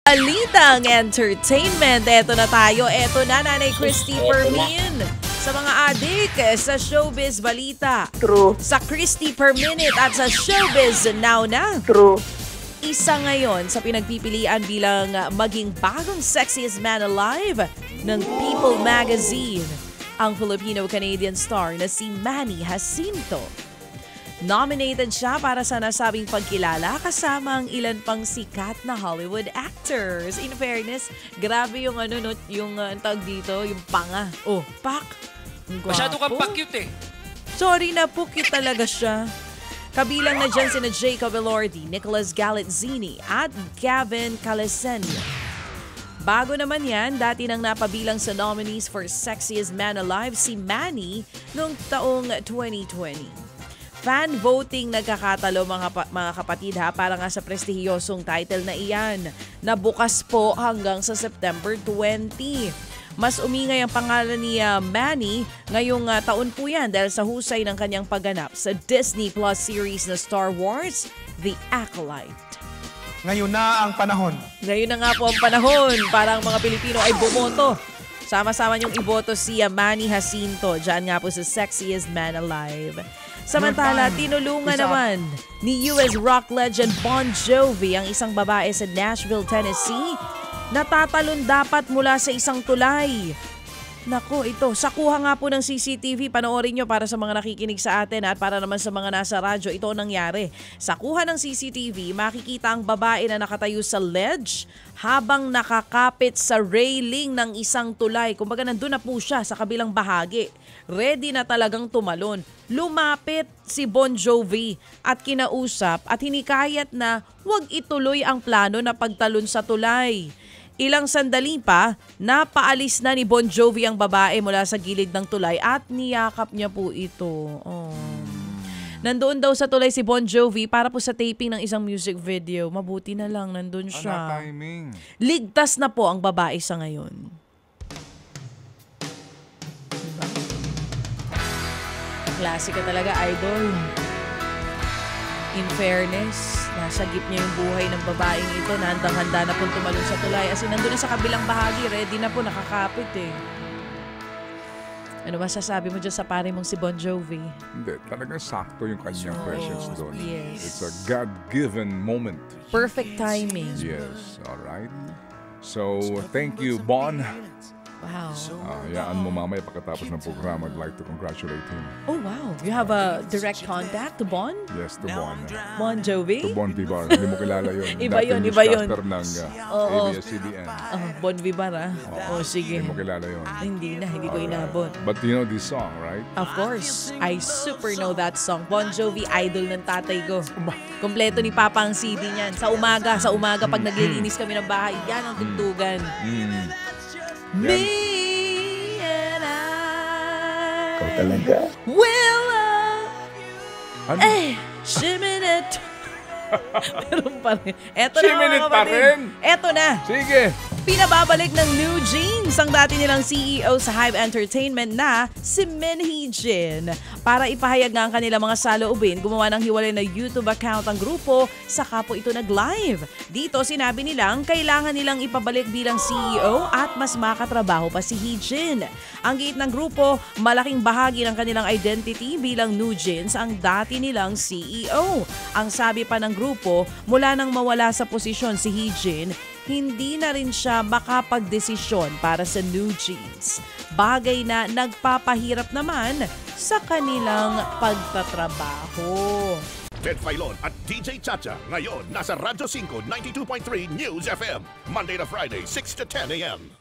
Balitang entertainment. Eto na tayo. Eto na, Nanay Christy Permin. Sa mga adik sa Showbiz Balita. True. Sa Christy Per Minute at sa Showbiz Now na. True. Isa ngayon sa pinagpipilian bilang maging bagong sexiest man alive ng People Magazine. Ang Filipino-Canadian star na si Manny Jacinto. Nominated siya para sa nasabing pagkilala kasama ang ilan pang sikat na Hollywood actors. In fairness, grabe yung yung tawag dito, yung panga. Oh, pak. Masyado kang pa-cute eh. Sorry na po, cute talaga siya. Kabilang na dyan sina Jacob Elordi, Nicholas Galitzini at Gavin Calasenio. Bago naman yan, dati nang napabilang sa nominees for Sexiest Man Alive si Manny noong taong 2020. Fan voting nagkakatalo mga kapatid ha, para nga sa prestihiyosong title na iyan na bukas po hanggang sa September 20. Mas umingay ang pangalan ni Manny ngayong taon po yan dahil sa husay ng kanyang pagganap sa Disney Plus series na Star Wars, The Acolyte. Ngayon na ang panahon. Ngayon na nga po ang panahon para ang mga Pilipino ay bumoto. Sama-sama niyong iboto si Manny Jacinto dyan nga po sa Sexiest Man Alive. Samantala, tinulungan naman ni US rock legend Bon Jovi ang isang babae sa Nashville, Tennessee na tatalon dapat mula sa isang tulay. Naku, ito, sakuha nga po ng CCTV. Panoorin nyo para sa mga nakikinig sa atin at para naman sa mga nasa radyo, ito ang nangyari. Sakuha ng CCTV, makikita ang babae na nakatayo sa ledge habang nakakapit sa railing ng isang tulay. Kumbaga nandun na po siya sa kabilang bahagi. Ready na talagang tumalon. Lumapit si Bon Jovi at kinausap at hinikayat na huwag ituloy ang plano na pagtalon sa tulay. Ilang sandali pa, napaalis na ni Bon Jovi ang babae mula sa gilid ng tulay at niyakap niya po ito. Oh. Nandoon daw sa tulay si Bon Jovi para po sa taping ng isang music video. Mabuti na lang, nandun siya. Timing. Ligtas na po ang babae sa ngayon. Diba? Klasika talaga, idol. In fairness, nasa gip niya yung buhay ng babaeng ito na handang-handa na pong tumalon sa tulay. As in, nandun na sa kabilang bahagi, ready na po, nakakapit eh. Ano masasabi mo dyan sa pare mong si Bon Jovi? Hindi, talagang sakto yung kanyang presence doon. Yes. It's a God-given moment. Perfect timing. Yes, alright. So, thank you, Bon. Wow. Hayaan mo mamaya pagkatapos ng programa, I'd like to congratulate him. Oh, wow. You have a direct contact to Bon? Yes, to Bon. Bon Jovi? To Bon Vivar. Hindi mo kilala yun. Iba yun, iba yun. Dating newscaster ng Oo. ABS-CBN. Bon Vivar ah. Oh, sige. Hindi mo kilala yun. Hindi ko inabot. But you know this song, right? Of course, I super know that song. Bon Jovi, idol ng tatay ko. Kompleto ni Papa ang CD niyan. Sa umaga pag naglilinis kami ng bahay, yan ang tugtugan. Me and I Ikaw talaga. will love. Ano? Shiminit. Meron pa rin. Eto na Shiminit mga pa kapatid. rin? Eto na. Sige! Pinababalik ng New Jeans ang dati nilang CEO sa Hive Entertainment na si Minhee Jin. Para ipahayag nga ang kanilang mga saloobin, gumawa ng hiwalay na YouTube account ang grupo, saka po ito nag-live. Dito sinabi nilang kailangan nilang ipabalik bilang CEO at mas makatrabaho pa si Hee Jin. Ang giit ng grupo, malaking bahagi ng kanilang identity bilang New Jeans ang dati nilang CEO. Ang sabi pa ng grupo, mula nang mawala sa posisyon si Hee Jin, hindi na rin siya makapagdesisyon para sa New Jeans. Bagay na nagpapahirap naman sa kanilang pagtatrabaho. Ted Filon at DJ Chacha ngayon nasa Radyo 5 92.3 News FM Monday to Friday 6 to 10 a.m.